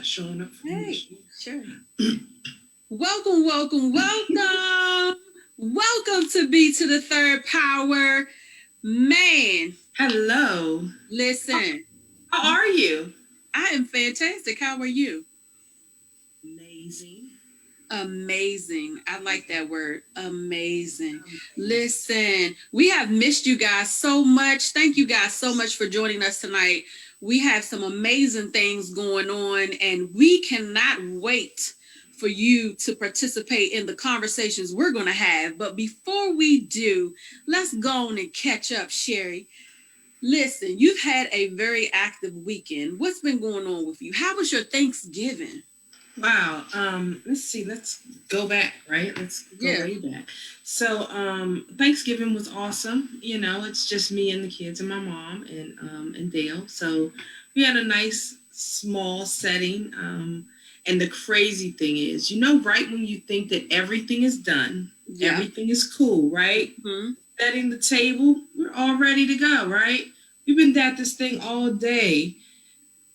Showing up for me. Sherri. Welcome, welcome, welcome. Welcome to B3rdPower. Man. Hello. Listen. How are you? I am fantastic. How are you? Amazing. Amazing. I like that word. Amazing. Listen, we have missed you guys so much. Thank you guys so much for joining us tonight. We have some amazing things going on, and we cannot wait for you to participate in the conversations we're going to have. But before we do, let's go on and catch up, Sherri. Listen, you've had a very active weekend. What's been going on with you? How was your Thanksgiving? Wow. Let's see. Let's go back, right? Let's go way back. So, Thanksgiving was awesome. You know, it's just me and the kids and my mom and Dale. So we had a nice small setting. And the crazy thing is, you know, right when you think that everything is done, everything is cool, right? Mm-hmm. Setting the table, we're all ready to go, right? We've been at this thing all day.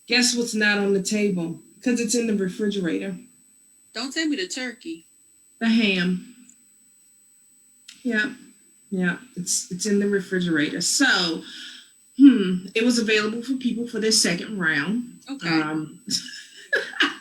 Guess what's not on the table? Because it's in the refrigerator. Don't tell me the turkey. The ham. Yeah. It's in the refrigerator. So, it was available for people for their second round. Okay.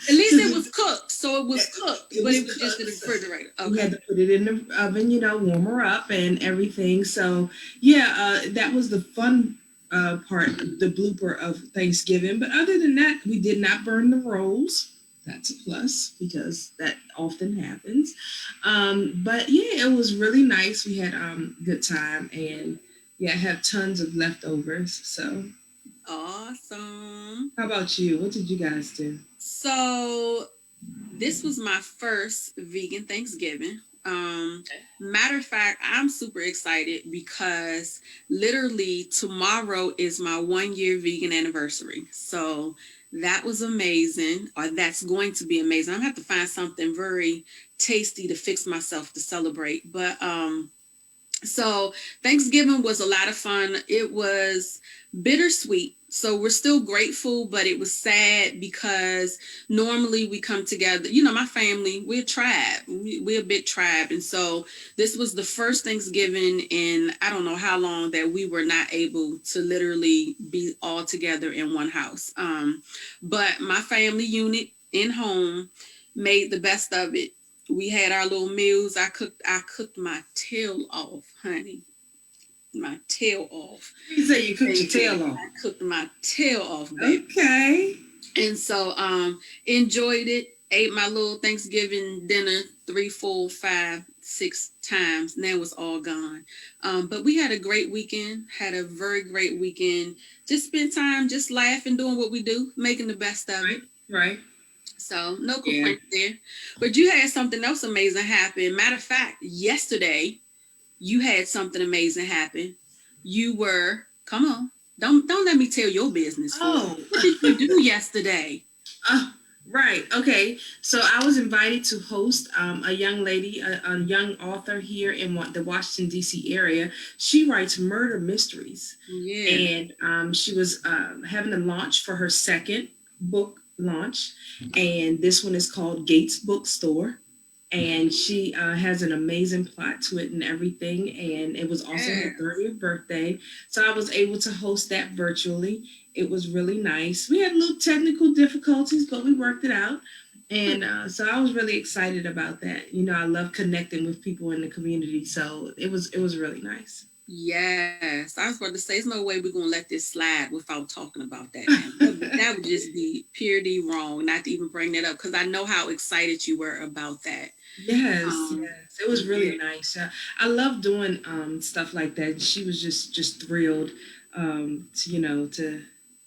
At least it was cooked. So it was cooked, but it was just in the refrigerator. Okay. You had to put it in the oven, you know, warm her up and everything. So, that was the fun part, the blooper of Thanksgiving. But other than that, we did not burn the rolls. That's a plus because that often happens. But it was really nice. We had good time and have tons of leftovers. So awesome. How about you? What did you guys do? So this was my first vegan Thanksgiving. Matter of fact, I'm super excited because literally tomorrow is my 1-year vegan anniversary. So that was amazing, or that's going to be amazing. I'm gonna have to find something very tasty to fix myself to celebrate. But so Thanksgiving was a lot of fun. It was bittersweet. So we're still grateful, but it was sad because normally we come together. You know, my family, we're a tribe. We're a big tribe. And so this was the first Thanksgiving in I don't know how long that we were not able to literally be all together in one house. But my family unit in home made the best of it. We had our little meals. I cooked my tail off, honey. My tail off. You say you cooked your tail off. I cooked my tail off, baby. Okay. And so enjoyed it. Ate my little Thanksgiving dinner 3, 4, 5, 6 times. Now it's all gone. But we had a great weekend. Had a very great weekend. Just spent time just laughing, doing what we do, making the best of it. Right. So no complaints there. But you had something else amazing happen. Matter of fact, yesterday you had something amazing happen. You were, don't let me tell your business. Oh. What did you do yesterday? Right. Okay. So I was invited to host a young lady, a young author here in the Washington D.C. area. She writes murder mysteries, Yeah. and she was having a launch for her second book launch, and this one is called Gates Bookstore. And she has an amazing plot to it and everything. And it was also her Yeah. 30th birthday. So I was able to host that virtually. It was really nice. We had little technical difficulties, but we worked it out. And so I was really excited about that. You know, I love connecting with people in the community. So it was really nice. Yes, I was about to say, there's no way we're gonna let this slide without talking about that. Now. That would just be purely wrong, not to even bring that up, because I know how excited you were about that. Yes, Um, yes, it was yeah, really nice. I love doing stuff like that. She was just thrilled, to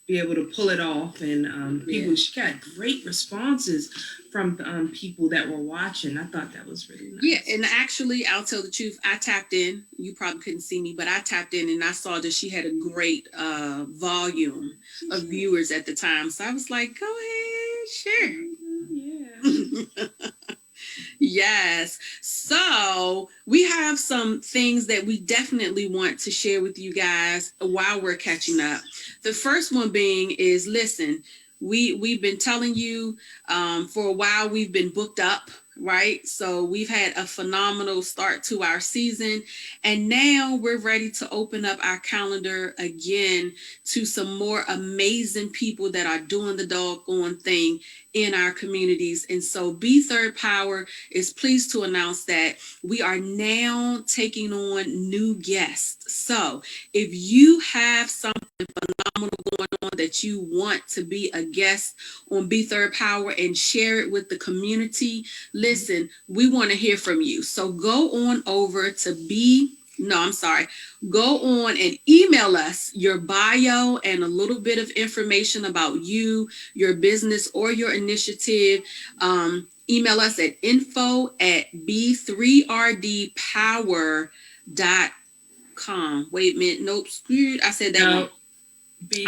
be able to pull it off, and yeah. people. She got great responses from people that were watching. I thought that was really Yeah, nice. and actually, I'll tell the truth. I tapped in. You probably couldn't see me, but I tapped in and I saw that she had a great volume She of did. viewers at the time. So I was like, go ahead, Yeah. sure. Yes. So we have some things that we definitely want to share with you guys while we're catching up. The first one being is, listen, we've been telling you for a while, we've been booked up, right? So we've had a phenomenal start to our season, and now we're ready to open up our calendar again to some more amazing people that are doing the doggone thing in our communities. And so B3rdPower is pleased to announce that we are now taking on new guests. So if you have something phenomenal going on that you want to be a guest on B3rdPower and share it with the community, listen, we want to hear from you. So go on over to go on and email us your bio and a little bit of information about you, your business, or your initiative. Email us at info@b3rdpower.com. Wait a minute. Nope. Screwed. I said that wrong. No,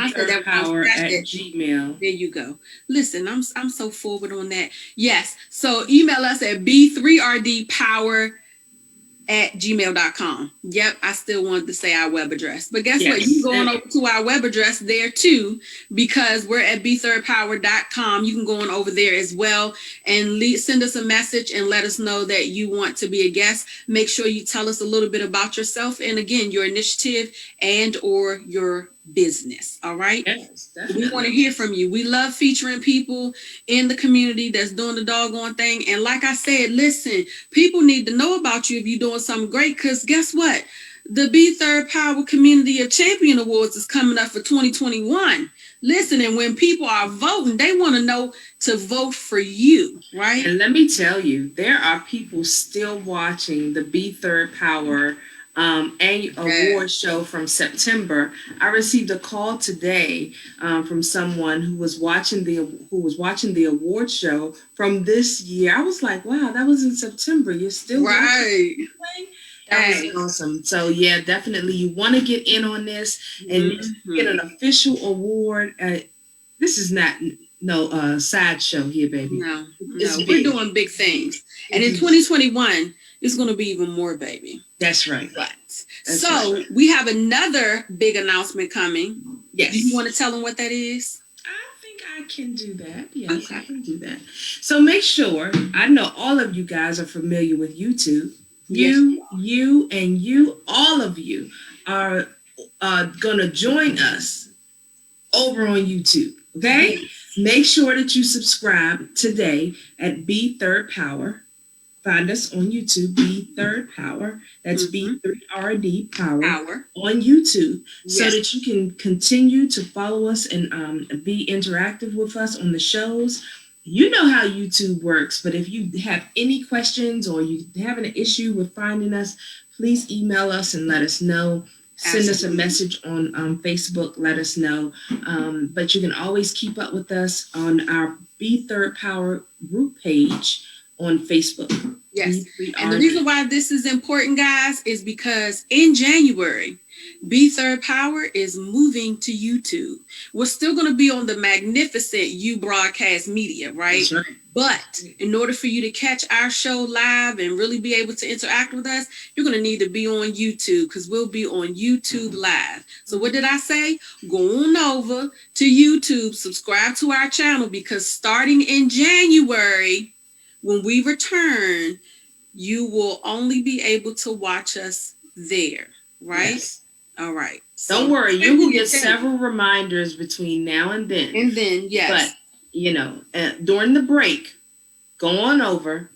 I said that wrong. bthirdpower Scratch at that. Gmail. There you go. Listen, I'm so forward on that. Yes. So email us at b3rdpower@gmail.com. Yep, I still wanted to say our web address. But guess what? You Yes. can go on over to our web address there too, because we're at b3rdpower.com. You can go on over there as well and send us a message and let us know that you want to be a guest. Make sure you tell us a little bit about yourself and, again, your initiative and or your business. All right. Yes, We want to definitely. hear from you. We love featuring people in the community that's doing the doggone thing. And like I said, listen, people need to know about you if you're doing something great, because guess what? The B3rdPower Community of Champion Awards is coming up for 2021. Listen, and when people are voting, they want to know to vote for you, right? And let me tell you, there are people still watching the B3rdPower annual award show from September. I received a call today from someone who was watching the award show from this year. I was like, wow, that was in September. You're still Right. watching? That was awesome. So yeah, definitely you want to get in on this and get an official award. This is not no sideshow here, baby. No, It's we're big. doing big things. And in 2021, it's going to be even more, baby. That's right. But That's so right. we have another big announcement coming. Yes. Do you want to tell them what that is? I think I can do that. Yes, Okay. I can do that. So make sure, I know all of you guys are familiar with YouTube. All of you are going to join us over on YouTube. Okay? Yes. Make sure that you subscribe today at B3rdPower. Find us on YouTube, B3rdPower. That's B3rdPower on YouTube, so that you can continue to follow us and be interactive with us on the shows. You know how YouTube works, but if you have any questions or you have an issue with finding us, please email us and let us know. Send us a message on Facebook, let us know. But you can always keep up with us on our B3rdPower group page on Facebook. Yes. And the reason why this is important, guys, is because in January, B3rdPower is moving to YouTube. We're still going to be on the magnificent You Broadcast Media, right? That's right. But in order for you to catch our show live and really be able to interact with us, you're going to need to be on YouTube, because we'll be on YouTube live. So what did I say? Go on over to YouTube, subscribe to our channel, because starting in January, when we return, you will only be able to watch us there, right? Yes. All right. So don't worry, you will get several reminders between now and then. And then, yes. But, you know, during the break, go on over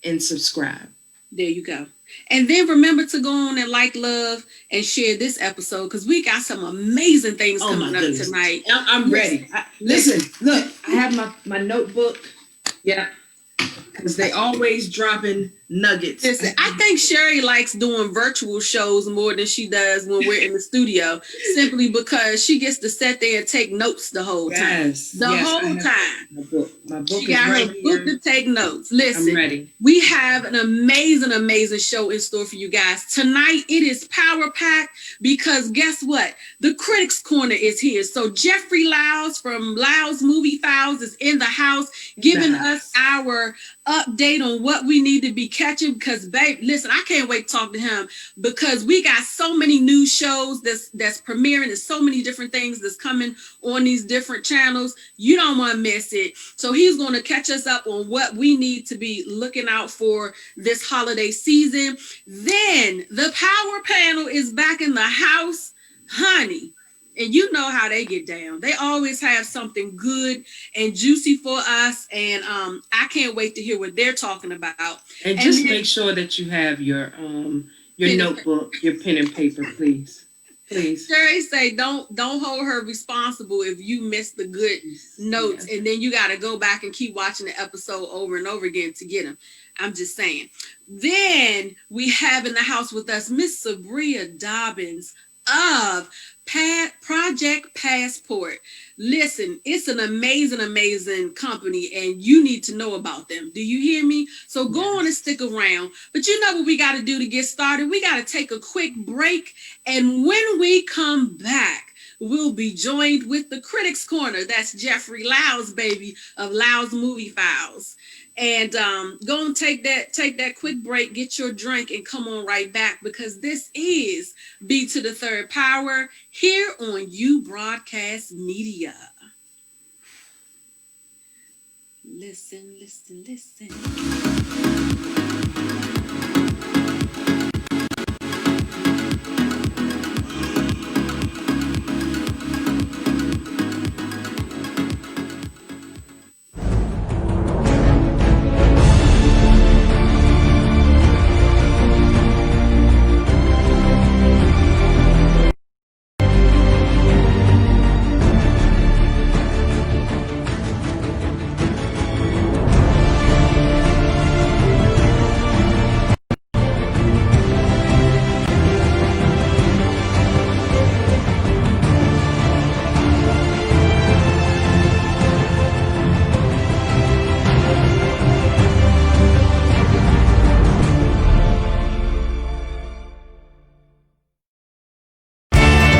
and subscribe. There you go. And then remember to go on and like, love, and share this episode, because we got some amazing things coming up tonight. I'm ready. Listen, look, I have my notebook. Yeah. Because they always dropping nuggets. Listen, I think Sherri likes doing virtual shows more than she does when we're in the studio, simply because she gets to sit there and take notes the whole time. The whole time. My book she got her book to take notes. Listen, I'm ready. We have an amazing show in store for you guys. Tonight, it is power packed, because guess what? The Critics Corner is here. So Jeffrey Lyles from Lyles Movie Files is in the house, giving us our update on what we need to be catching, because babe, listen, I can't wait to talk to him, because we got so many new shows that's premiering. There's so many different things that's coming on these different channels. You don't want to miss it. So he's going to catch us up on what we need to be looking out for this holiday season. Then the power panel is back in the house, honey. And you know how they get down. They always have something good and juicy for us. And I can't wait to hear what they're talking about. And just make sure that you have your notebook, your pen and paper, please. Please. Sherri say don't hold her responsible if you miss the good notes, and then you got to go back and keep watching the episode over and over again to get them. I'm just saying. Then we have in the house with us Miss Sabriya Dobbins of Project Passport. Listen, it's an amazing company, and you need to know about them. Do you hear me? So go on and stick around. But you know what we got to do to get started? We got to take a quick break, and when we come back, we'll be joined with the Critics Corner. That's Jeffrey Lyles, baby, of Lyles Movie Files. And go and take that quick break, get your drink, and come on right back, because this is B3rdPower here on You Broadcast Media. Listen.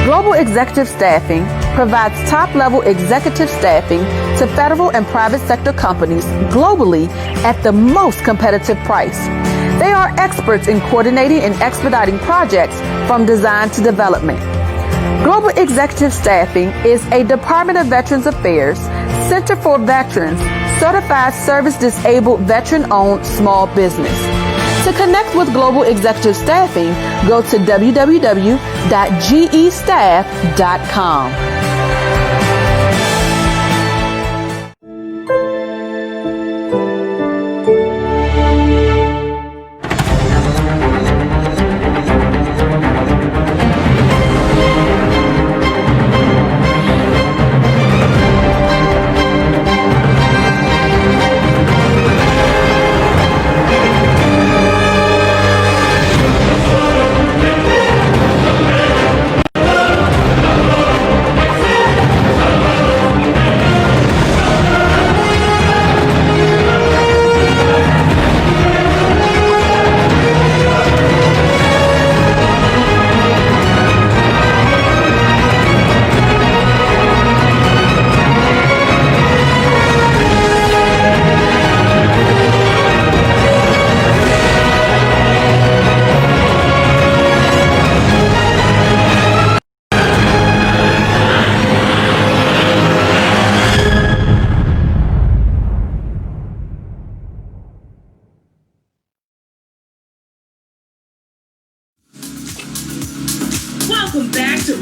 Global Executive Staffing provides top-level executive staffing to federal and private sector companies globally at the most competitive price. They are experts in coordinating and expediting projects from design to development. Global Executive Staffing is a Department of Veterans Affairs, Center for Veterans, certified service-disabled veteran-owned small business. To connect with Global Executive Staffing, go to www.gestaff.com.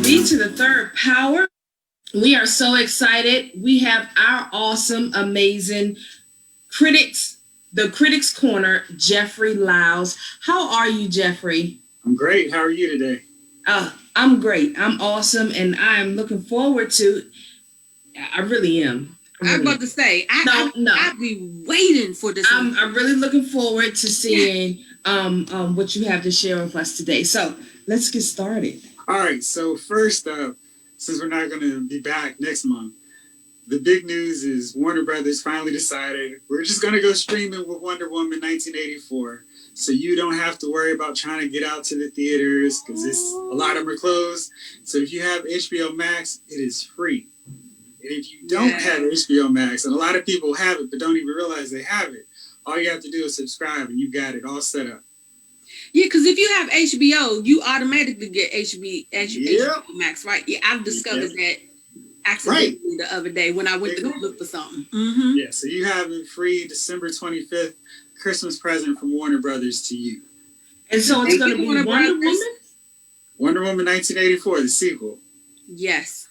B to the third power. We are so excited. We have our awesome, amazing critics, the Critics Corner, Jeffrey Lyles. How are you, Jeffrey? I'm great. How are you today? I'm great. I'm awesome, and I'm looking forward to. I really am. I'm about to say, I'll be waiting for this. I'm really looking forward to seeing what you have to share with us today. So let's get started. All right. So first up, since we're not going to be back next month, the big news is Warner Brothers finally decided we're just going to go streaming with Wonder Woman 1984. So you don't have to worry about trying to get out to the theaters because a lot of them are closed. So if you have HBO Max, it is free. And if you don't have HBO Max, and a lot of people have it but don't even realize they have it, all you have to do is subscribe and you got it all set up. Yeah, because if you have HBO, you automatically get HBO Max, right? Yeah, I've discovered that accidentally the other day when I went to go look for something. Mm-hmm. Yeah, so you have it free December 25th, Christmas present from Warner Brothers to you. And so it's going to be Wonder Woman? Wonder Woman 1984, the sequel. Yes.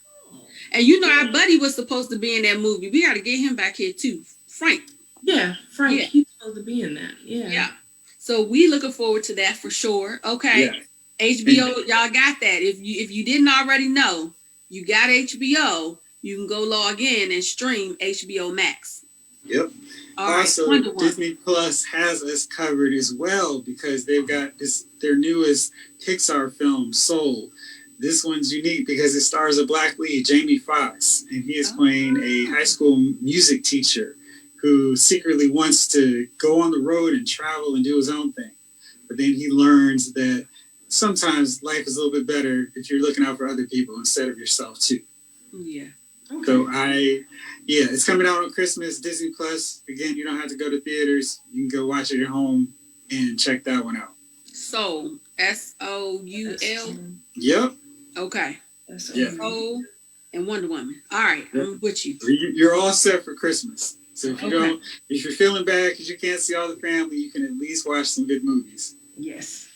And you know, our buddy was supposed to be in that movie. We got to get him back here too. Frank. Yeah, Frank. Yeah. He's supposed to be in that. Yeah. Yeah. So we looking forward to that for sure. Okay. Yeah. HBO, y'all got that. If you didn't already know, you got HBO. You can go log in and stream HBO Max. Yep. Also, Disney Plus has us covered as well because they've got their newest Pixar film, Soul. This one's unique because it stars a black lead, Jamie Foxx, and he is playing a high school music teacher who secretly wants to go on the road and travel and do his own thing. But then he learns that sometimes life is a little bit better if you're looking out for other people instead of yourself too. Yeah. Okay. So it's coming out on Christmas, Disney Plus. Again, you don't have to go to theaters. You can go watch it at home and check that one out. Soul, Soul. Yep. Okay. Soul and Wonder Woman. All right, I'm with you. You're all set for Christmas. So if you're feeling bad because you can't see all the family, you can at least watch some good movies. Yes.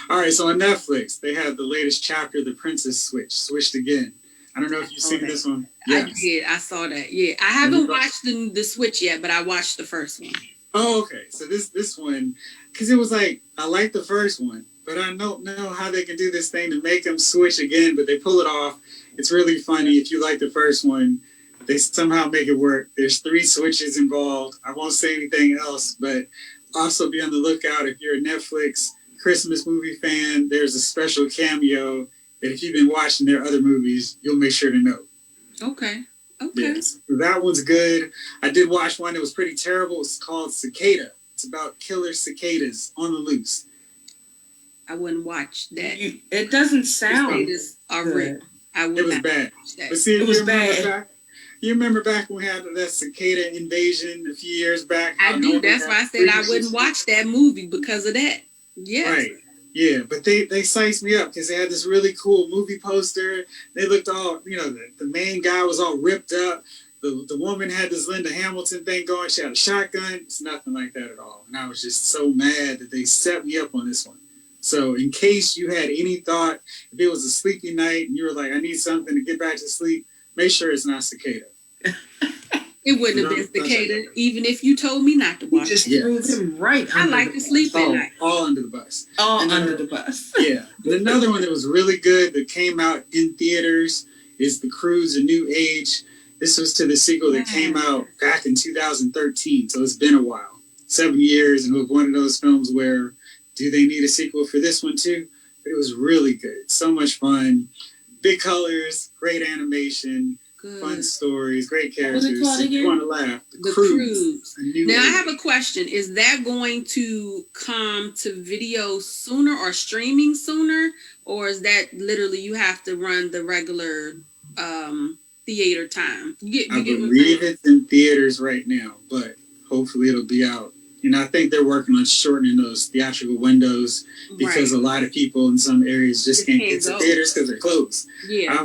All right. So on Netflix, they have the latest chapter, The Princess Switched again. I don't know if you've seen this one. Yes. I did. I saw that. Yeah. I haven't watched the Switch yet, but I watched the first one. Oh, okay. So this one, because it was like, I like the first one, but I don't know how they can do this thing to make them switch again, but they pull it off. It's really funny. If you like the first one, they somehow make it work. There's 3 switches involved. I won't say anything else, but also be on the lookout. If you're a Netflix Christmas movie fan, there's a special cameo that if you've been watching their other movies, you'll make sure to know. Okay. Yes. That one's good. I did watch one that was pretty terrible. It's called Cicada. It's about killer cicadas on the loose. I wouldn't watch that. It doesn't sound cicadas are real. It was bad. But see, it was bad. You remember back when we had that cicada invasion a few years back? I do. That's why I said I wouldn't watch that movie because of that. Yes. Right. Yeah, but they sized me up because they had this really cool movie poster. They looked all, the main guy was all ripped up. The woman had this Linda Hamilton thing going. She had a shotgun. It's nothing like that at all. And I was just so mad that they set me up on this one. So in case you had any thought, if it was a sleepy night and you were like, I need something to get back to sleep, make sure it's not Cicada. It wouldn't have been Cicada, even if you told me not to watch. You just threw him right. I like to sleep at night. All under the bus. Under the bus. Yeah. And another one that was really good that came out in theaters is The Cruise: A New Age. This was to the sequel that came out back in 2013, so it's been a while. 7 years, and it was one of those films where, do they need a sequel for this one too? But it was really good. So much fun. Big colors, great animation. Good. Fun stories, great characters. What was it called again? You want to laugh. The Cruise. Now, I have a question. Is that going to come to video sooner or streaming sooner? Or is that literally you have to run the regular theater time? I believe it's in theaters right now, but hopefully it'll be out. And I think they're working on shortening those theatrical windows because a lot of people in some areas just can't get to theaters because they're closed. Yeah. I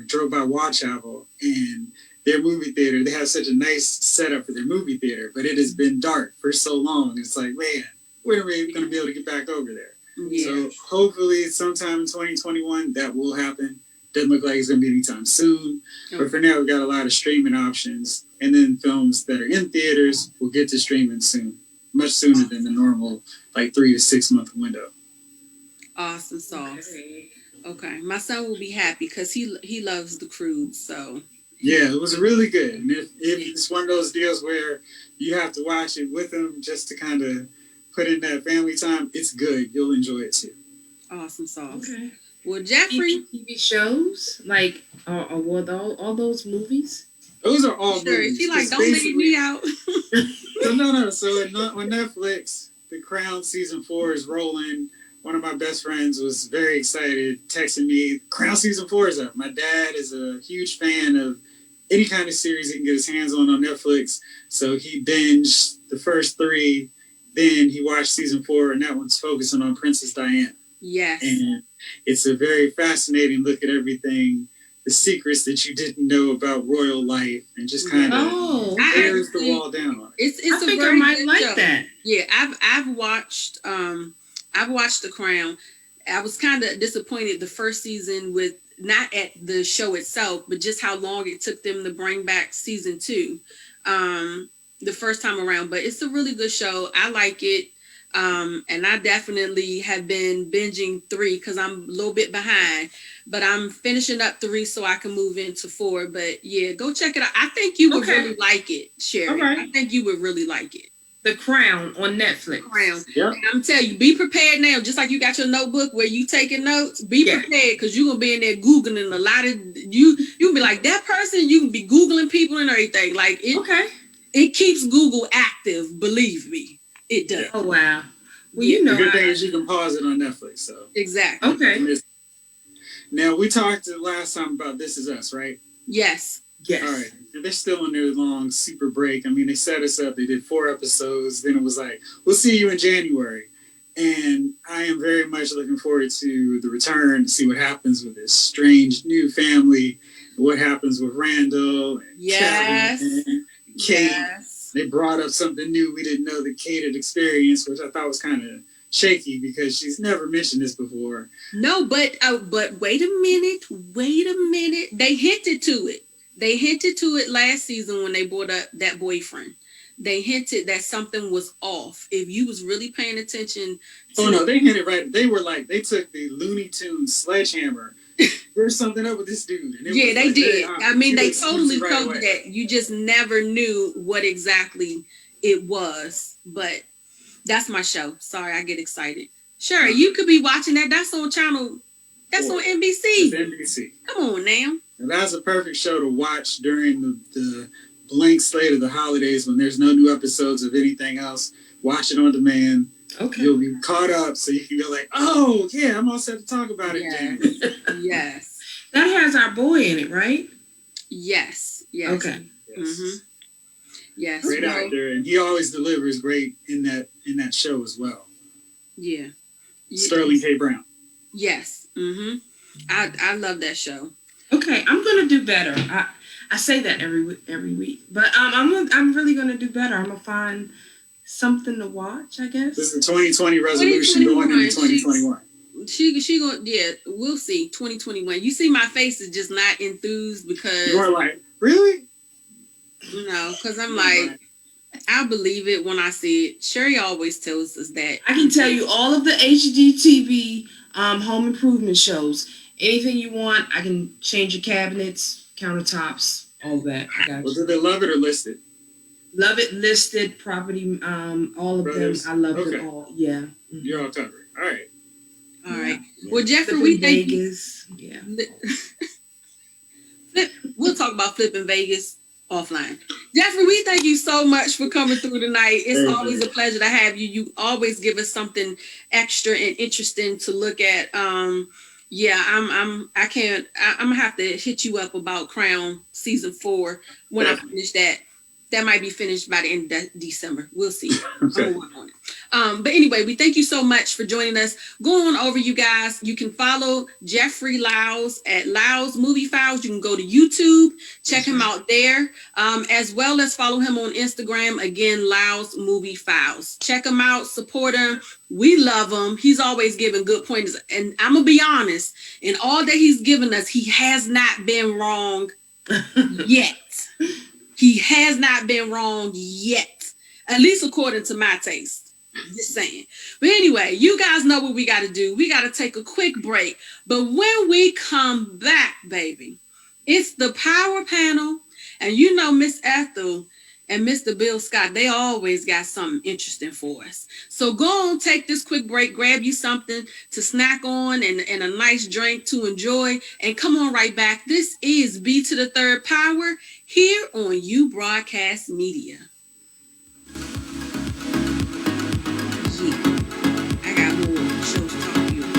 drove by Watchapel, and their movie theater, they have such a nice setup for their movie theater, but it has been dark for so long. It's like, man, when are we going to be able to get back over there? Yeah. So hopefully sometime in 2021 that will happen. Doesn't look like it's going to be anytime soon. Okay. But for now, we've got a lot of streaming options. And then films that are in theaters will get to streaming soon. Much sooner than the normal, like 3 to 6 month window. Awesome sauce. Okay. My son will be happy because he loves The Croods. So yeah, it was really good. And if it's one of those deals where you have to watch it with him just to kind of put in that family time, it's good. You'll enjoy it too. Awesome sauce. Okay. Well, Jeffrey, TV shows like all those movies. Those are all sure. movies. She like, don't leave me out. No. So on Netflix, The Crown season 4 is rolling. One of my best friends was very excited, texting me, Crown season 4 is up. My dad is a huge fan of any kind of series he can get his hands on Netflix. So he binged the first 3. Then he watched season 4, and that one's focusing on Princess Diana. Yes. And it's a very fascinating look at everything, the secrets that you didn't know about royal life, and just kind of tears the wall down on it. It's I think I might like show. That. Yeah, I've watched The Crown. I was kind of disappointed the first season with not at the show itself, but just how long it took them to bring back season 2 the first time around. But it's a really good show. I like it. And I definitely have been binging 3 because I'm a little bit behind, but I'm finishing up 3 so I can move into 4. But yeah, go check it out. I think you would really like it, Sherri. Right. I think you would really like it. The Crown on Netflix. Crown. Yeah. And I'm telling you, be prepared now. Just like you got your notebook where you taking notes, be prepared because you're gonna be in there Googling a lot of you'll be like that person, you can be Googling people and everything. Like it keeps Google active, believe me. It does. Oh wow. Well, the good thing is you can pause it on Netflix. So exactly. Okay. Now we talked last time about This Is Us, right? Yes. All right. And they're still on their long super break. I mean, they set us up. They did 4 episodes. Then it was like, we'll see you in January. And I am very much looking forward to the return to see what happens with this strange new family. What happens with Randall and Kevin and Kate. Yes. They brought up something new we didn't know that Kate had experienced, which I thought was kind of shaky because she's never mentioned this before. No, but wait a minute. They hinted to it. They hinted to it last season when they brought up that boyfriend. They hinted that something was off. If you was really paying attention. Oh no, they hinted right. They were like, they took the Looney Tunes sledgehammer. There's something up with this dude. And yeah, they did. I mean, they totally right told you that. You just never knew what exactly it was. But that's my show. Sorry, I get excited. Sure, you could be watching that. That's on channel. That's on NBC. It's NBC. Come on now. And that's a perfect show to watch during the blank slate of the holidays when there's no new episodes of anything else. Watch it on demand. Okay. You'll be caught up so you can go like, oh, yeah, I'm all set to talk about it. Yes. That has our boy in it, right? Yes. Okay. Yes. Mm-hmm. Yes. Great actor, and he always delivers great in that show as well. Yeah. Sterling K. Brown. Yes. Mm-hmm. I love that show. Okay, I'm gonna do better. I say that every week, but I'm really gonna do better. I'm gonna find something to watch, I guess. This is a 2020 resolution going into 2021. She gonna we'll see. 2021. You see, my face is just not enthused because you are like, really? Because I'm like, I'll believe it when I see it. Sherri always tells us that. I can tell you all of the HGTV home improvement shows. Anything you want, I can change your cabinets, countertops, all that. I got you. Well, did they love it or list it? Love it, listed, property, all of Brothers? them. I love it all. Yeah. Mm-hmm. You're all covered. All right. All right. Yeah. Well, Jeffrey, we thank Vegas. Yeah. We'll talk about flipping Vegas offline. Jeffrey, we thank you so much for coming through tonight. It's always a pleasure to have you. You always give us something extra and interesting to look at. I'm gonna have to hit you up about Crown season 4 when I finish that. That might be finished by the end of December. We'll see. Okay. I'm gonna work on it. But anyway, we thank you so much for joining us. Go on over, you guys. You can follow Jeffrey Lyles at Lyles Movie Files. You can go to YouTube, check him out there, as well as follow him on Instagram. Again, Lyles Movie Files. Check him out, support him. We love him. He's always giving good pointers. And I'm going to be honest, in all that he's given us, he has not been wrong yet. He has not been wrong yet, at least according to my taste. Just saying. But anyway, you guys know what we got to do. We got to take a quick break. But when we come back, baby, it's the power panel. And you know, Miss Ethel and Mr. Bill Scott, they always got something interesting for us. So go on, take this quick break, grab you something to snack on and a nice drink to enjoy, and come on right back. This is B3rd Power here on You Broadcast Media. Yeah, I got more shows to talk to you about.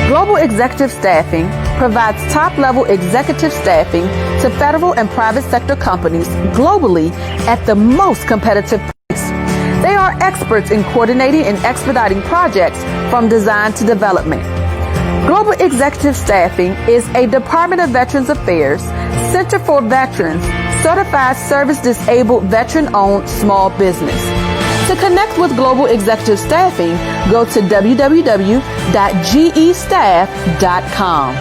Global Executive Staffing provides top-level executive staffing to federal and private sector companies globally at the most competitive price. They are experts in coordinating and expediting projects from design to development. Global Executive Staffing is a Department of Veterans Affairs, Center for Veterans, certified service-disabled veteran-owned small business. To connect with Global Executive Staffing, go to www.gestaff.com.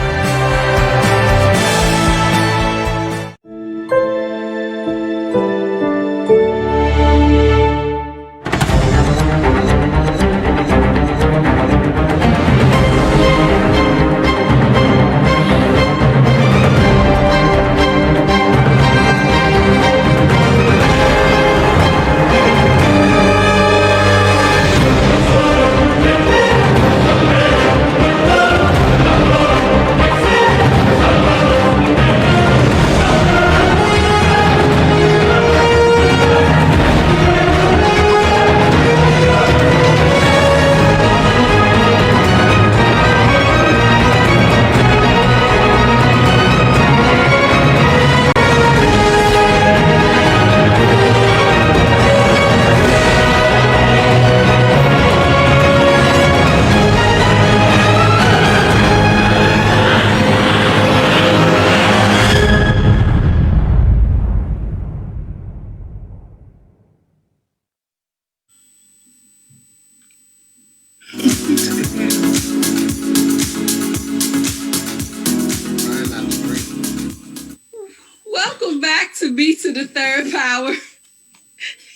Welcome back to B3rd Power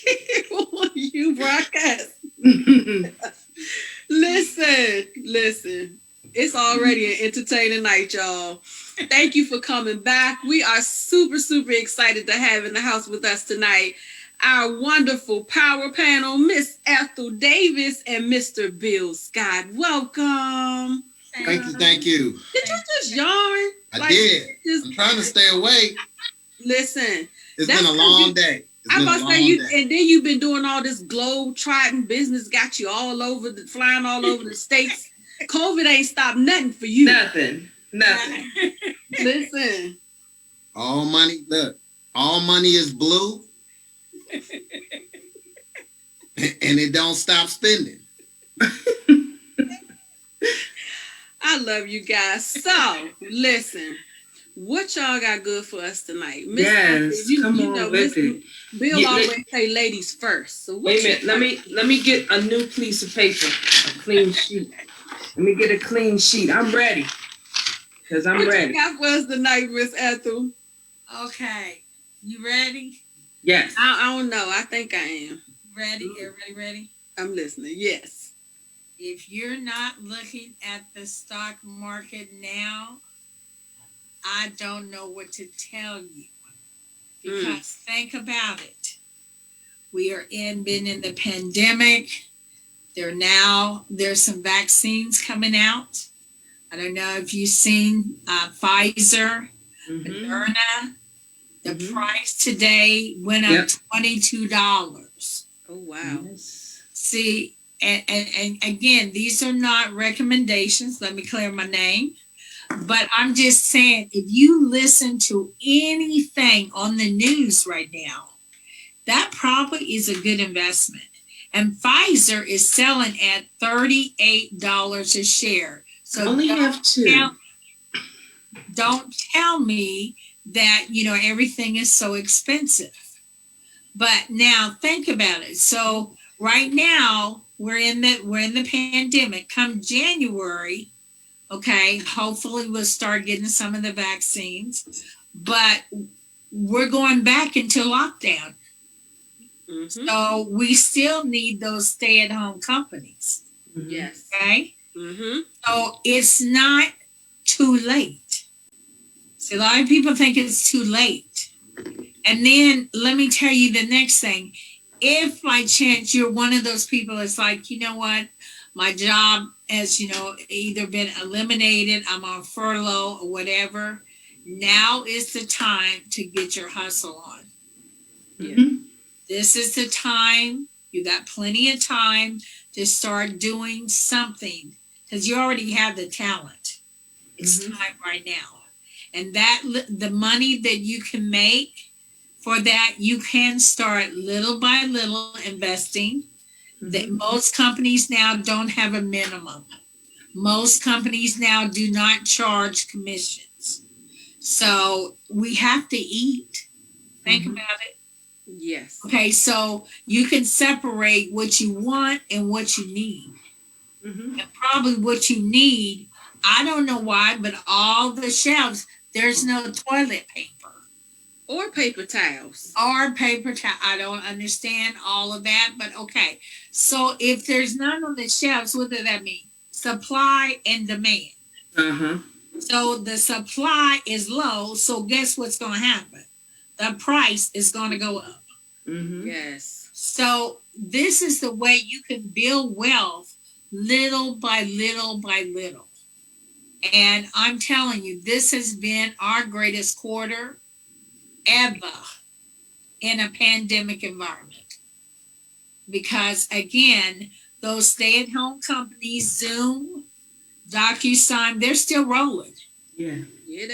here on You Broadcast. Listen. It's already an entertaining night, y'all. Thank you for coming back. We are super, super excited to have in the house with us tonight our wonderful power panel, Miss Ethel Davis and Mr. Bill Scott. Welcome. Thank you. Did you just yarn? I did. I'm trying to stay awake. Listen. It's been a long day. I'm about to say you, and then you've been doing all this globe-trotting business, got you all over, flying all over the states. COVID ain't stopped nothing for you. Nothing. Listen. All money is blue. And it don't stop spending. I love you guys. So, listen, what y'all got good for us tonight? Yes, come on with it. Bill always say ladies first. So wait a minute, let me get a new piece of paper, a clean sheet. Let me get a clean sheet. I'm ready. Because I'm ready. What you got for us tonight, Miss Ethel? Okay, you ready? Yes. I don't know. I think I am. Ready? Everybody ready? I'm listening. Yes. If you're not looking at the stock market now, I don't know what to tell you. Because think about it. We are been in the pandemic. There's some vaccines coming out. I don't know if you've seen Pfizer, Moderna. The price today went up $22. Oh, wow. Yes. See, and again, these are not recommendations. Let me clear my name. But I'm just saying, if you listen to anything on the news right now, that probably is a good investment. And Pfizer is selling at $38 a share. So I only have two. Don't tell me that, everything is so expensive. But now think about it. So right now we're in the pandemic. Come January, okay, hopefully we'll start getting some of the vaccines, but we're going back into lockdown. So we still need those stay-at-home companies. Yes. Okay. So it's not too late. See, a lot of people think it's too late. And then let me tell you the next thing. If by chance you're one of those people that's like, you know what, my job has, either been eliminated, I'm on furlough or whatever, now is the time to get your hustle on. This is the time. You got plenty of time to start doing something because you already have the talent. It's time right now. And that the money that you can make for that, you can start little by little investing. That most companies now don't have a minimum. Most companies now do not charge commissions. So we have to eat. Think about it. Yes. Okay, so you can separate what you want and what you need. And probably what you need, I don't know why, but all the shelves, there's no toilet paper. Or paper towels. I don't understand all of that, but okay. So if there's none on the shelves, what does that mean? Supply and demand. So the supply is low, so guess what's going to happen? The price is going to go up. Yes. So this is the way you can build wealth little by little by little. And I'm telling you, this has been our greatest quarter ever in a pandemic environment. Because again, those stay-at-home companies, Zoom, DocuSign, they're still rolling. Yeah.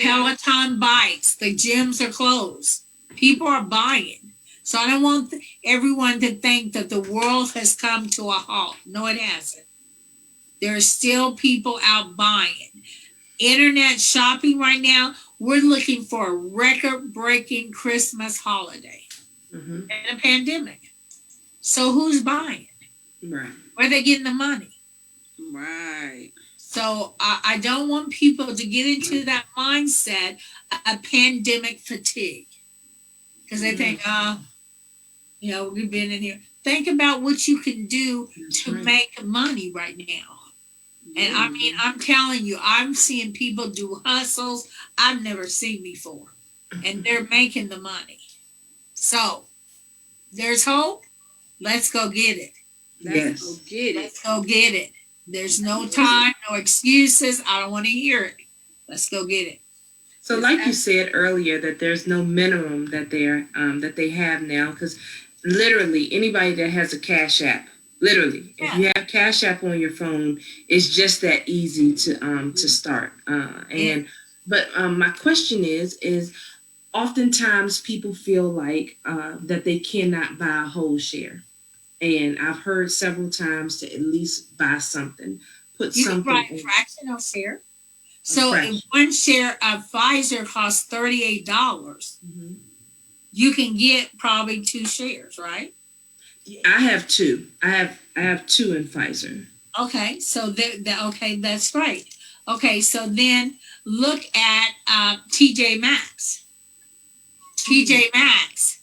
Peloton bikes, the gyms are closed. People are buying. So I don't want everyone to think that the world has come to a halt. No, it hasn't. There are still people out buying. Internet shopping right now, we're looking for a record-breaking Christmas holiday in a pandemic. So who's buying? Right. Where are they getting the money? Right. So I don't want people to get into that mindset of pandemic fatigue. Because they think, we've been in here. Think about what you can do to make money right now. And I mean, I'm telling you, I'm seeing people do hustles I've never seen before. And they're making the money. So there's hope. Let's go get it. Let's go get it. There's no time, no excuses. I don't want to hear it. Let's go get it. So, like you said earlier, that there's no minimum that they have now, because literally anybody that has a Cash App, if you have Cash App on your phone, it's just that easy to start. But my question is oftentimes people feel like that they cannot buy a whole share. And I've heard several times to at least buy something, put you something. You can buy a fractional share. So if one share of Pfizer costs $38, you can get probably 2 shares, right? I have 2. I have 2 in Pfizer. Okay, so okay, that's great. Okay, so then look at TJ Maxx. TJ Maxx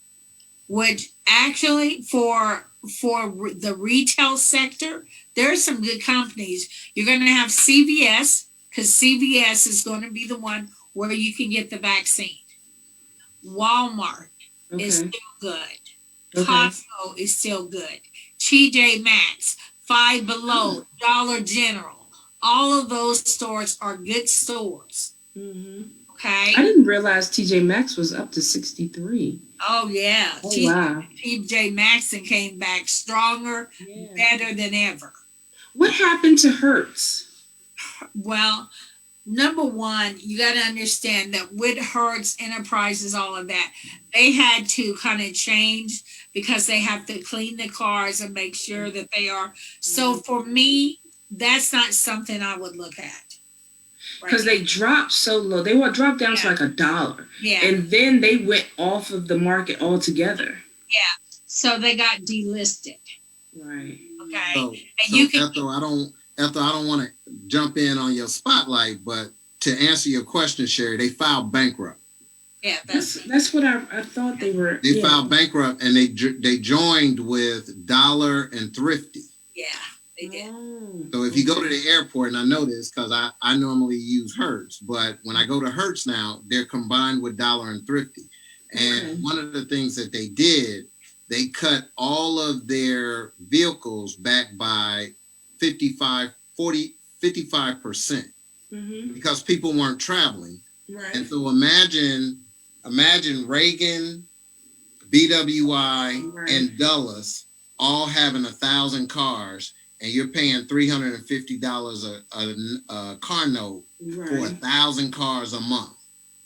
which actually for the retail sector, there are some good companies. You're going to have CVS, because CVS is going to be the one where you can get the vaccine. Walmart is still good. Costco is still good. TJ Maxx, Five Below, Dollar General. All of those stores are good stores. Mm-hmm. Okay. I didn't realize TJ Maxx was up to 63. Oh yeah. Oh, wow. TJ Maxx came back stronger, better than ever. What happened to Hertz? Well, number one, you got to understand that with Hertz Enterprises, all of that, they had to kind of change because they have to clean the cars and make sure that they are. So for me, that's not something I would look at. Because they dropped so low. They were dropped down to like $1. Yeah. And then they went off of the market altogether. Yeah. So they got delisted. Right. Okay. So, Ethel, I don't want to jump in on your spotlight, but to answer your question, Sherri, they filed bankrupt. Yeah, that's what I thought they were. They filed bankrupt, and they joined with Dollar and Thrifty. Yeah, they did. So if you go to the airport, and I know this because I normally use Hertz, but when I go to Hertz now, they're combined with Dollar and Thrifty. And one of the things that they did, they cut all of their vehicles back by 55% because people weren't traveling. Right. And so imagine Reagan, BWI, and Dulles all having 1,000 cars, and you're paying $350 a car note for 1,000 cars a month.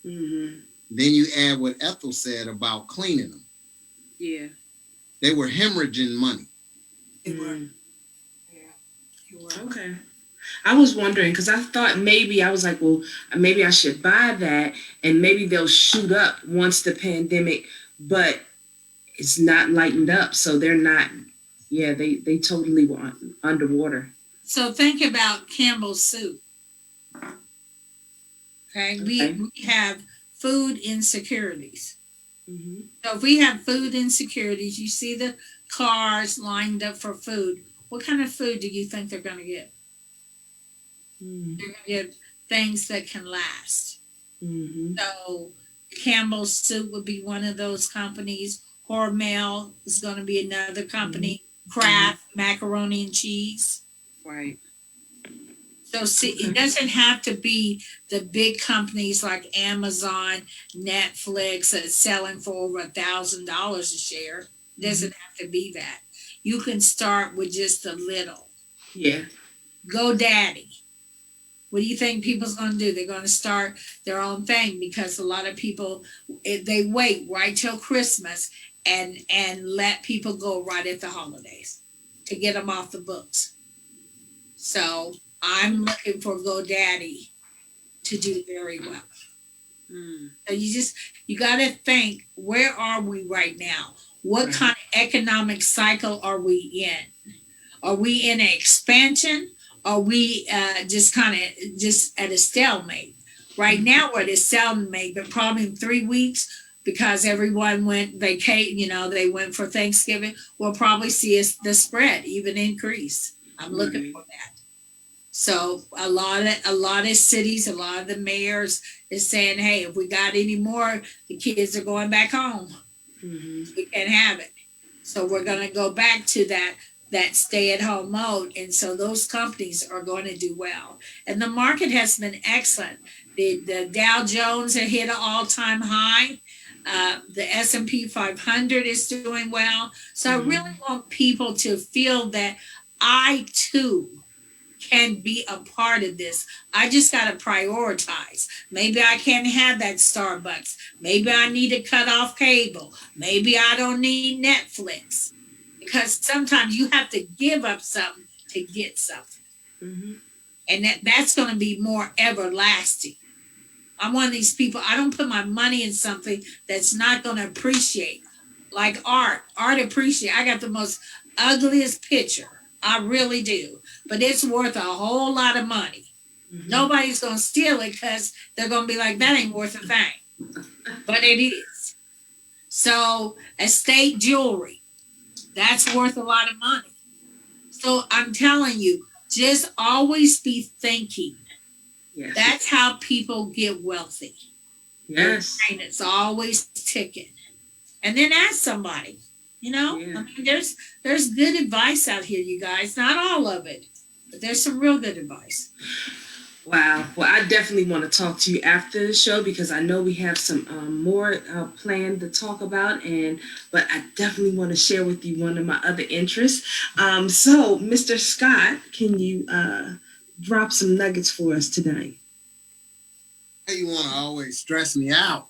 Mm-hmm. Then you add what Ethel said about cleaning them. Yeah. They were hemorrhaging money. They were. Yeah. You were. Okay. I was wondering because I thought maybe I was like, well, maybe I should buy that and maybe they'll shoot up once the pandemic, but it's not lightened up. So they're not, they totally were underwater. So think about Campbell's soup. Okay. We have food insecurities. Mm-hmm. So if we have food insecurities, you see the cars lined up for food. What kind of food do you think they're going to get? Mm-hmm. They're going to get things that can last. Mm-hmm. So Campbell's Soup would be one of those companies. Hormel is going to be another company. Mm-hmm. Kraft, macaroni and cheese. Right. So see, it doesn't have to be the big companies like Amazon, Netflix that's selling for over $1,000 a share. It doesn't have to be that. You can start with just a little. Yeah. GoDaddy. What do you think people's going to do? They're going to start their own thing because a lot of people, they wait right till Christmas and let people go right at the holidays to get them off the books. So I'm looking for GoDaddy to do very well. So you got to think, where are we right now? What kind of economic cycle are we in? Are we in an expansion? Are we just at a stalemate? Right now we're at a stalemate, but probably in 3 weeks, because everyone went vacation, they went for Thanksgiving, we'll probably see the spread even increase. I'm looking for that. So a lot of cities, a lot of the mayors is saying, hey, if we got any more, the kids are going back home. Mm-hmm. We can't have it. So we're going to go back to that stay-at-home mode. And so those companies are going to do well. And the market has been excellent. The Dow Jones hit an all-time high. The S&P 500 is doing well. So I really want people to feel that I, too, can be a part of this. I just got to prioritize. Maybe I can't have that Starbucks. Maybe I need to cut off cable. Maybe I don't need Netflix. Because sometimes you have to give up something to get something. Mm-hmm. And that's going to be more everlasting. I'm one of these people, I don't put my money in something that's not going to appreciate. Like art. Art appreciate. I got the most ugliest picture. I really do. But it's worth a whole lot of money. Mm-hmm. Nobody's going to steal it because they're going to be like, that ain't worth a thing. But it is. So estate jewelry, that's worth a lot of money. So I'm telling you, just always be thinking. Yes. That's how people get wealthy. Yes. And it's always ticking. And then ask somebody, Yeah. I mean, there's good advice out here, you guys. Not all of it, but there's some real good advice. Wow. Well, I definitely want to talk to you after the show because I know we have some more planned to talk about, but I definitely want to share with you one of my other interests. So, Mr. Scott, can you drop some nuggets for us tonight? You want to always stress me out.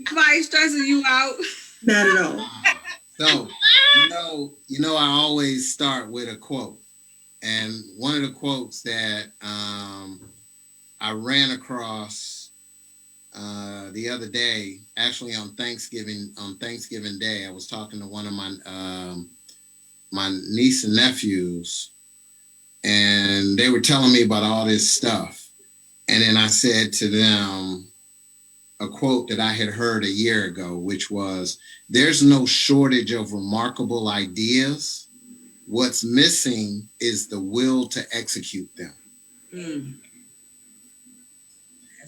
Somebody stressing you out? Not at all. So, I always start with a quote. And one of the quotes that I ran across the other day, actually on Thanksgiving Day, I was talking to one of my niece and nephews, and they were telling me about all this stuff. And then I said to them a quote that I had heard a year ago, which was, "There's no shortage of remarkable ideas. What's missing is the will to execute them." Mm.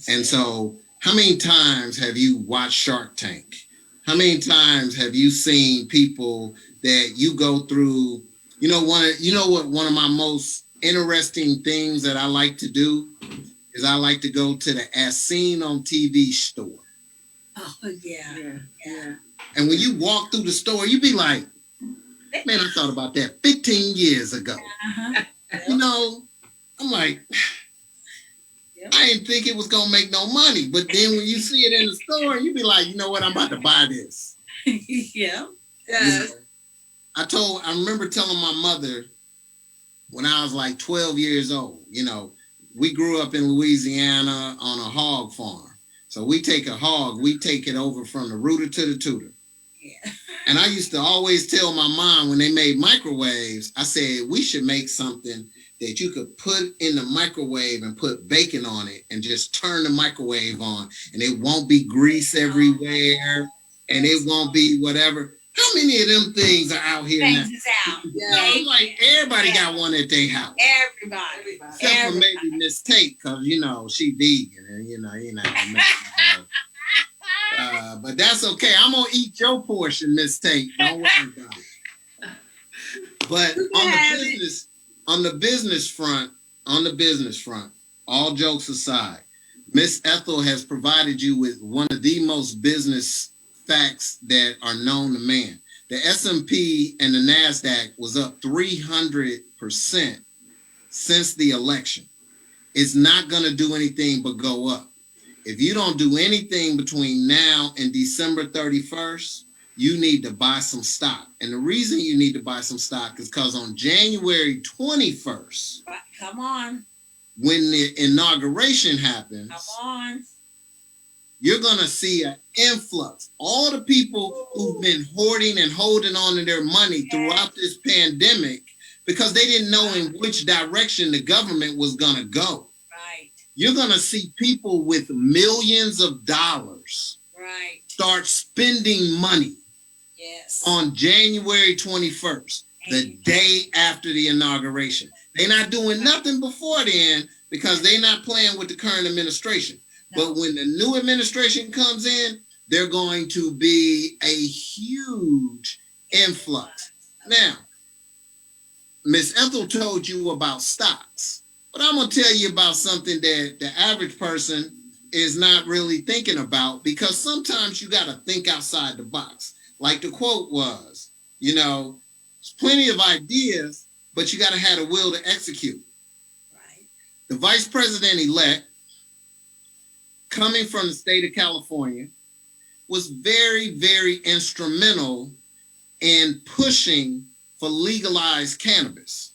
And so, how many times have you watched Shark Tank? How many times have you seen people that you go through? What one of my most interesting things that I like to do is I like to go to the As Seen on TV store. Oh, yeah. And when you walk through the store, you be like, man, I thought about that 15 years ago. Uh-huh. I'm like, I didn't think it was going to make no money. But then when you see it in the store, you be like, you know what, I'm about to buy this. Yeah. Yes. I remember telling my mother when I was like 12 years old, we grew up in Louisiana on a hog farm. So we take a hog, we take it over from the rooter to the tutor. Yeah. And I used to always tell my mom when they made microwaves, I said, we should make something that you could put in the microwave and put bacon on it and just turn the microwave on, and it won't be grease everywhere and it won't be whatever. How many of them things are out here now? Things is out. Yeah. I'm like, everybody got one at their house. Everybody. Except for maybe Miss Tate, because, she vegan and, you're not gonna mess with her. But that's okay. I'm going to eat your portion, Miss Tate. Don't worry about it. But on the business front, all jokes aside, Miss Ethel has provided you with one of the most business facts that are known to man. The S&P and the NASDAQ was up 300% since the election. It's not going to do anything but go up. If you don't do anything between now and December 31st, you need to buy some stock. And the reason you need to buy some stock is because on January 21st, come on, when the inauguration happens, come on, you're going to see an influx. All the people who've been hoarding and holding on to their money throughout this pandemic because they didn't know in which direction the government was going to go. Right. You're going to see people with millions of dollars start spending money on January 21st, the day after the inauguration. They're not doing nothing before then because they're not playing with the current administration. No. But when the new administration comes in, they're going to be a huge influx. Now, Miss Ethel told you about stocks, but I'm going to tell you about something that the average person is not really thinking about, because sometimes you got to think outside the box. Like the quote was, there's plenty of ideas, but you got to have the will to execute. Right. The vice president-elect, coming from the state of California, was very, very instrumental in pushing for legalized cannabis.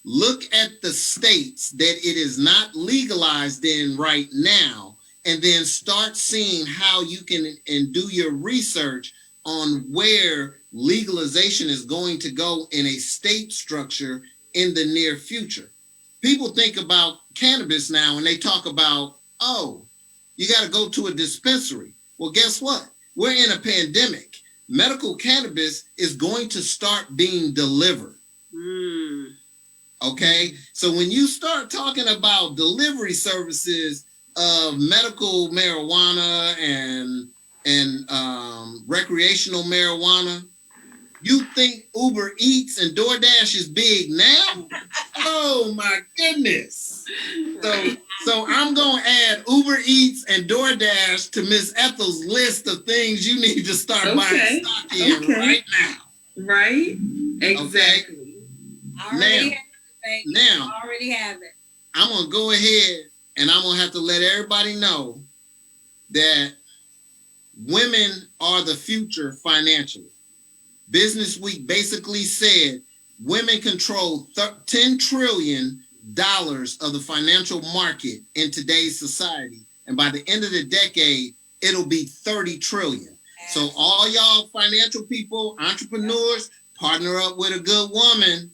Look at the states that it is not legalized in right now, and then start seeing how you can and do your research on where legalization is going to go in a state structure in the near future. People think about cannabis now and they talk about, You got to go to a dispensary. Well, guess what? We're in a pandemic. Medical cannabis is going to start being delivered. Okay? So when you start talking about delivery services of medical marijuana and recreational marijuana, you think Uber Eats and DoorDash is big now? Oh my goodness. So I'm going to add Uber Eats and DoorDash to Miss Ethel's list of things you need to start buying stock in right now. Right? Exactly. Okay? Now, I already have it. I'm going to go ahead and I'm going to have to let everybody know that women are the future financially. Business Week basically said women control $10 trillion of the financial market in today's society. And by the end of the decade, it'll be 30 trillion. So all y'all financial people, entrepreneurs, partner up with a good woman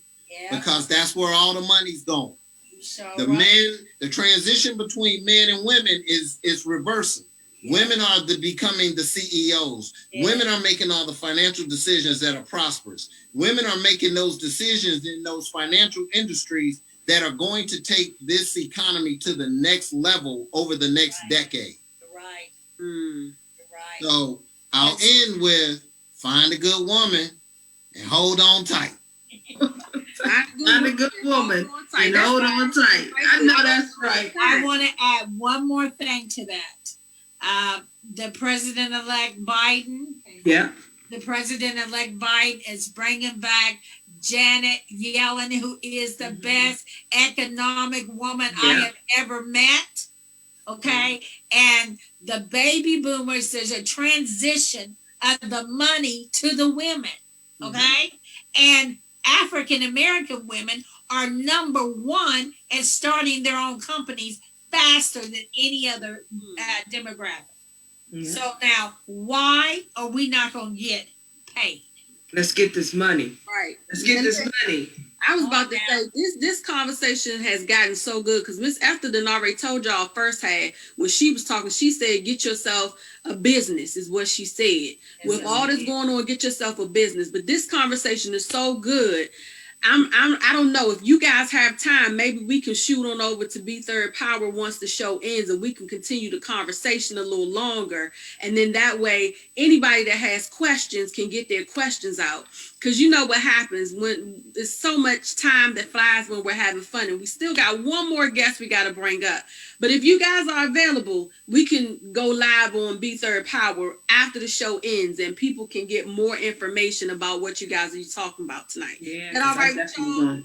because that's where all the money's going. The transition between men and women is reversing. Women are becoming the CEOs. Women are making all the financial decisions that are prosperous. Women are making those decisions in those financial industries that are going to take this economy to the next level over the next decade. Right. Right. So I'll end with find a good woman and hold on tight. Find a good woman and hold on tight. I know that's right. I want to add one more thing to that. The President-elect Biden. Yeah. The President-elect Biden is bringing back Janet Yellen, who is the best economic woman I have ever met. Okay. And the baby boomers, there's a transition of the money to the women. Okay. And African American women are number one in starting their own companies faster than any other demographic. So now, why are we not going to get paid? Let's get this money. Right. Let's get this money. I was about to say this conversation has gotten so good because Miss Ethel done already told y'all firsthand when she was talking. She said, "Get yourself a business," is what she said. With all this going on, get yourself a business. But this conversation is so good. I don't know if you guys have time. Maybe we can shoot on over to B3rdPower once the show ends, and we can continue the conversation a little longer. And then that way, anybody that has questions can get their questions out. Because you know what happens when there's so much time that flies when we're having fun, and we still got one more guest we got to bring up. But if you guys are available, we can go live on B3rdPower after the show ends, and people can get more information about what you guys are talking about tonight. Yeah, all right with y'all?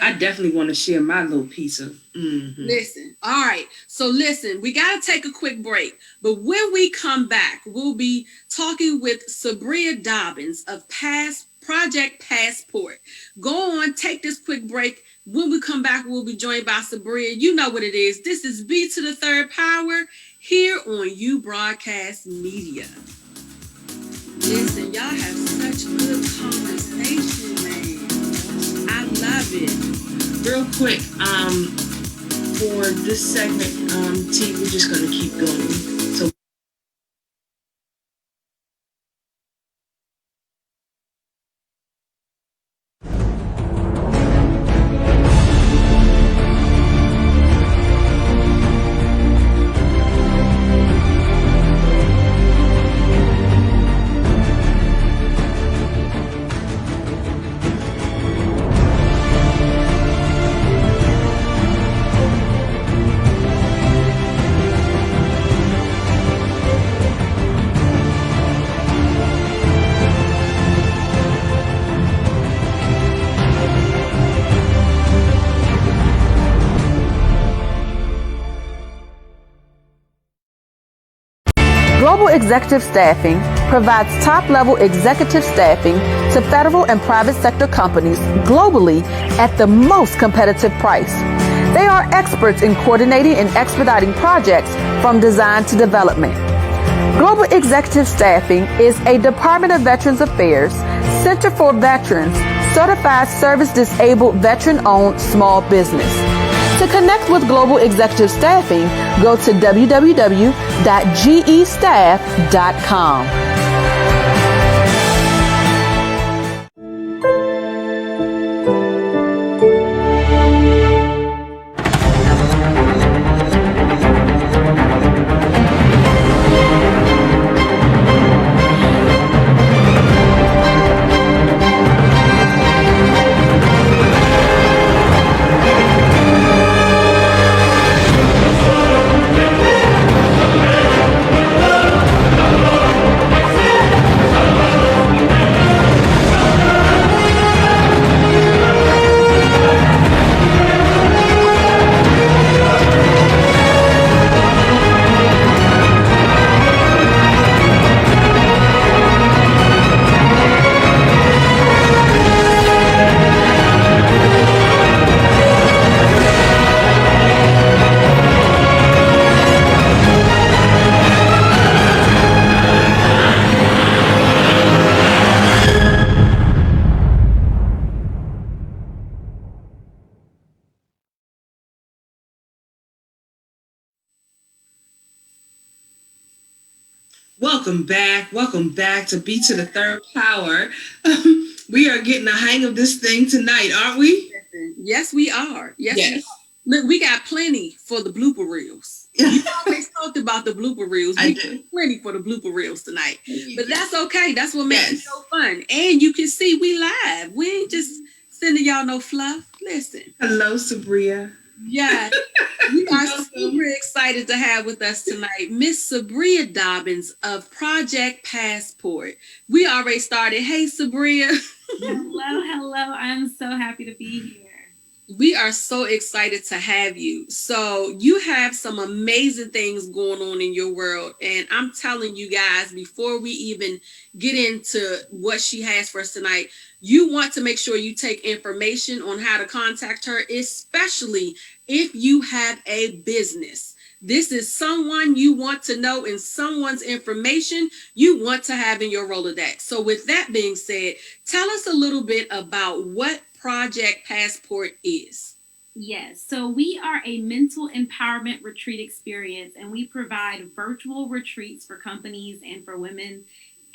I definitely want to share my little piece of. Listen, all right. So listen, we got to take a quick break. But when we come back, we'll be talking with Sabriya Dobbins of Project Passport. Go on, take this quick break. When we come back, we'll be joined by Sabriya. You know what it is. This is B3rdPower here on You Broadcast Media. Listen, y'all have such good conversation, man. I love it. Real quick, for this segment, T, we're just gonna keep going. So Global Executive Staffing provides top-level executive staffing to federal and private sector companies globally at the most competitive price. They are experts in coordinating and expediting projects from design to development. Global Executive Staffing is a Department of Veterans Affairs, Center for Veterans, certified service-disabled veteran-owned small business. To connect with Global Executive Staffing, go to www.gestaff.com. Welcome back. Welcome back to B3rdPower. We are getting the hang of this thing tonight, aren't we? Yes, we are. Yes. We are. Look, we got plenty for the blooper reels. We always talked about the blooper reels. We got plenty for the blooper reels tonight. But that's okay. That's what makes it so fun. And you can see we live. We ain't just sending y'all no fluff. Listen. Hello, Sabriya. Yeah, we are super excited to have with us tonight Miss Sabriya Dobbins of Project Passport. We already started. Hey, Sabriya. Hello. I'm so happy to be here. We are so excited to have you. So you have some amazing things going on in your world. And I'm telling you guys, before we even get into what she has for us tonight, you want to make sure you take information on how to contact her, especially if you have a business. This is someone you want to know and someone's information you want to have in your Rolodex. So with that being said, tell us a little bit about what Project Passport is. Yes, so we are a mental empowerment retreat experience, and we provide virtual retreats for companies and for women,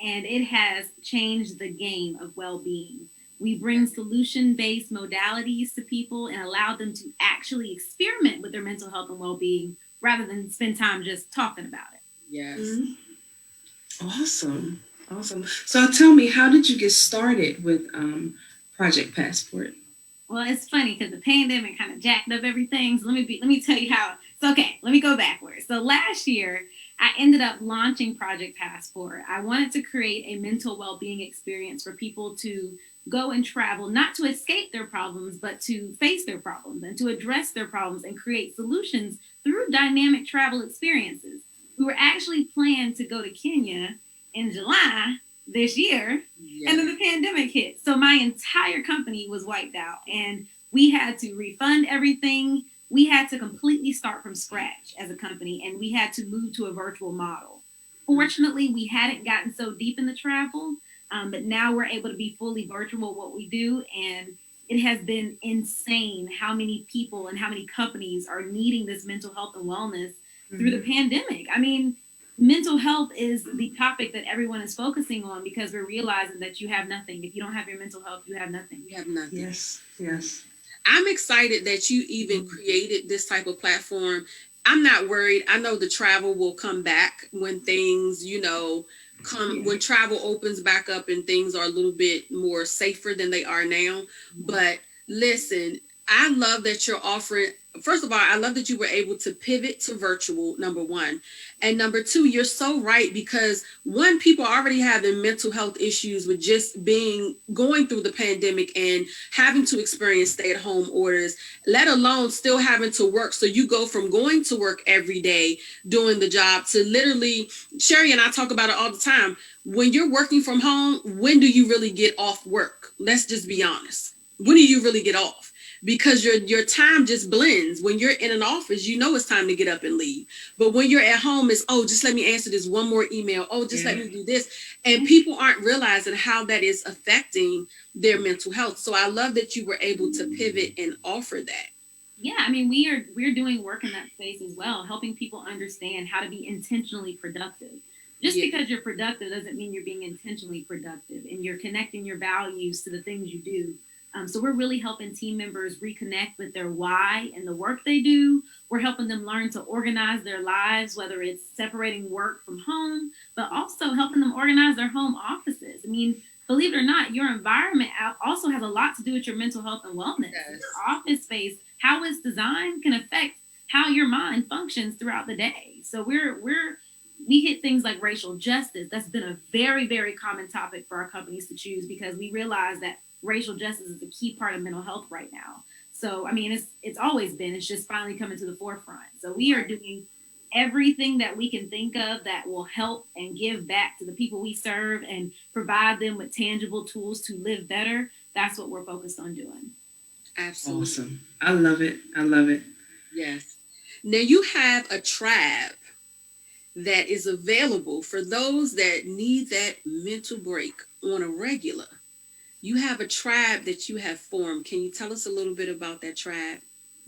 and it has changed the game of well-being. We bring solution-based modalities to people and allow them to actually experiment with their mental health and well-being rather than spend time just talking about it. Yes. Mm-hmm. Awesome. So tell me, how did you get started with Project Passport? Well, it's funny because the pandemic kind of jacked up everything. So let me tell you how. So okay, let me go backwards. So last year, I ended up launching Project Passport. I wanted to create a mental well-being experience for people to go and travel, not to escape their problems, but to face their problems and to address their problems and create solutions through dynamic travel experiences. We were actually planned to go to Kenya in July this year, and then the pandemic hit. So my entire company was wiped out, and we had to refund everything. We had to completely start from scratch as a company, and we had to move to a virtual model. Fortunately, we hadn't gotten so deep in the travel, but now we're able to be fully virtual what we do, and it has been insane how many people and how many companies are needing this mental health and wellness through the pandemic. I mean, mental health is the topic that everyone is focusing on because we're realizing that you have nothing. If you don't have your mental health, you have nothing. You have nothing. Yes. I'm excited that you even created this type of platform. I'm not worried. I know the travel will come back when things, when travel opens back up and things are a little bit more safer than they are now. But listen, I love that you're offering. First of all, I love that you were able to pivot to virtual, number one. And number two, you're so right, because one, people are already having mental health issues with just going through the pandemic and having to experience stay-at-home orders, let alone still having to work. So you go from going to work every day, doing the job, to literally, Sherri and I talk about it all the time. When you're working from home, when do you really get off work? Let's just be honest. When do you really get off? Because your time just blends. When you're in an office, it's time to get up and leave. But when you're at home, it's, just let me answer this one more email. Let me do this. And people aren't realizing how that is affecting their mental health. So I love that you were able to pivot and offer that. Yeah, I mean, we're doing work in that space as well, helping people understand how to be intentionally productive. Just because you're productive doesn't mean you're being intentionally productive, and you're connecting your values to the things you do. So we're really helping team members reconnect with their why and the work they do. We're helping them learn to organize their lives, whether it's separating work from home, but also helping them organize their home offices. I mean, believe it or not, your environment also has a lot to do with your mental health and wellness. Yes. Your office space, how it's designed, can affect how your mind functions throughout the day. So we hit things like racial justice. That's been a very, very common topic for our companies to choose, because we realize that racial justice is a key part of mental health right now. So, I mean, it's always been, it's just finally coming to the forefront. So we are doing everything that we can think of that will help and give back to the people we serve and provide them with tangible tools to live better. That's what we're focused on doing. Absolutely. Awesome. I love it. I love it. Yes. Now you have a tribe that is available for those that need that mental break on a regular. You have a tribe that you have formed. Can you tell us a little bit about that tribe?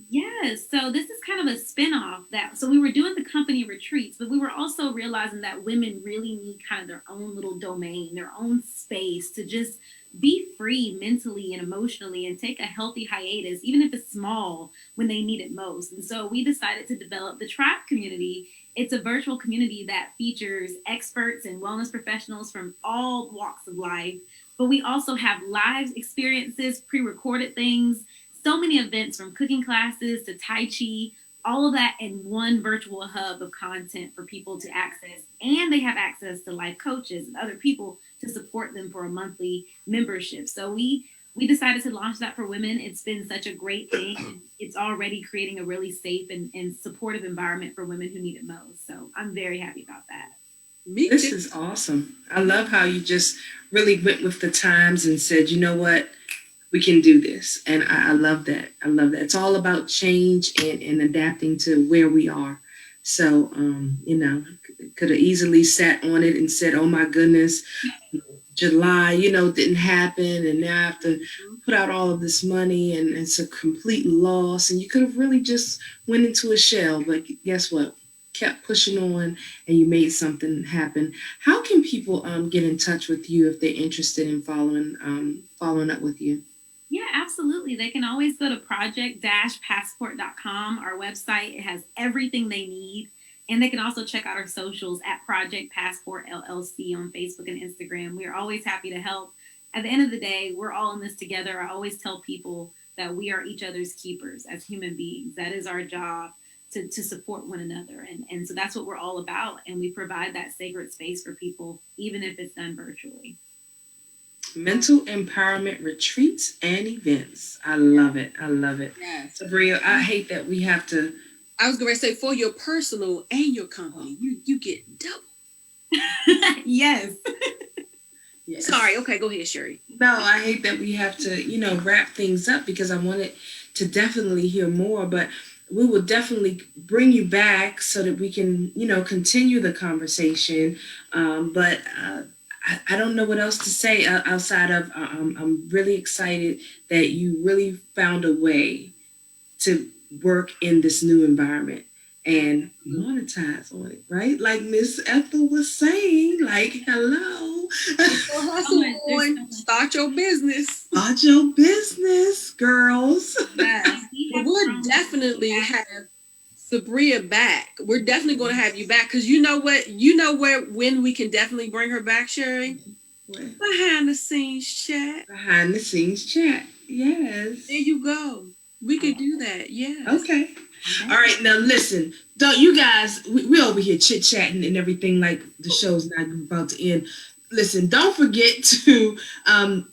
Yes. So this is kind of a spinoff so we were doing the company retreats, but we were also realizing that women really need kind of their own little domain, their own space to just be free mentally and emotionally and take a healthy hiatus, even if it's small, when they need it most. And so we decided to develop the Tribe community. It's a virtual community that features experts and wellness professionals from all walks of life. But we also have live experiences, pre-recorded things, so many events from cooking classes to Tai Chi, all of that in one virtual hub of content for people to access. And they have access to life coaches and other people to support them for a monthly membership. So we decided to launch that for women. It's been such a great thing. It's already creating a really safe and supportive environment for women who need it most. So I'm very happy about that. This is awesome. I love how you just really went with the times and said, you know what, we can do this. And I love that. I love that. It's all about change and adapting to where we are. So, could have easily sat on it and said, oh my goodness, July, didn't happen. And now I have to put out all of this money and it's a complete loss. And you could have really just went into a shell. But guess what? Kept pushing on and you made something happen. How can people get in touch with you if they're interested in following up with you? Yeah, absolutely. They can always go to project-passport.com, our website. It has everything they need. And they can also check out our socials at Project Passport LLC on Facebook and Instagram. We are always happy to help. At the end of the day, we're all in this together. I always tell people that we are each other's keepers as human beings. That is our job, to support one another. And so that's what we're all about. And we provide that sacred space for people, even if it's done virtually. Mental empowerment retreats and events. I love it. I love it. Yes. Sabriya, I hate that we have to. I was going to say, for your personal and your company, you get double. Yes. Yes. Sorry. Okay, go ahead, Sherri. No, I hate that we have to, wrap things up because I wanted to definitely hear more, but we will definitely bring you back so that we can, continue the conversation. But I don't know what else to say outside of I'm really excited that you really found a way to work in this new environment and monetize on it, right? Like Miss Ethel was saying, like, hello. Start your business. Start your business, girls. Yes. We'll definitely have Sabriya back. We're definitely going to have you back because you know what? When we can definitely bring her back, Sherri? What? Behind the scenes chat. Behind the scenes chat. Yes. There you go. We could do that. Yeah. Okay. All right. Now listen. Don't you guys? We over here chit chatting and everything like the show's not about to end. Listen, don't forget to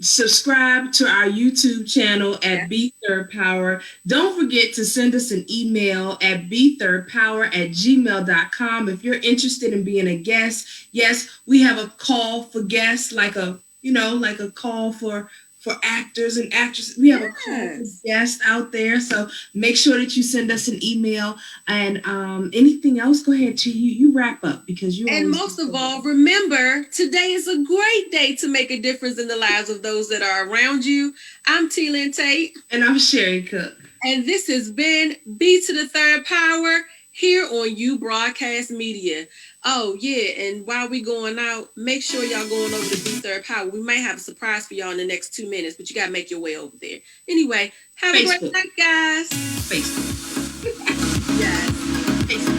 subscribe to our YouTube channel at B3rdPower. Don't forget to send us an email at b3rdpower@gmail.com if you're interested in being a guest. Yes, we have a call for guests, like a call for for actors and actresses. We have a call guest out there, so make sure that you send us an email. And anything else, go ahead, Chi. You wrap up because you. And most of all, remember, today is a great day to make a difference in the lives of those that are around you. I'm Lynn Tate. And I'm Sherri Cook. And this has been B3rdPower here on You Broadcast Media. Oh, yeah, and while we going out, make sure y'all going over to B3rdPower. We might have a surprise for y'all in the next 2 minutes, but you got to make your way over there. Anyway, have a great night, guys. Facebook. Yes. Facebook.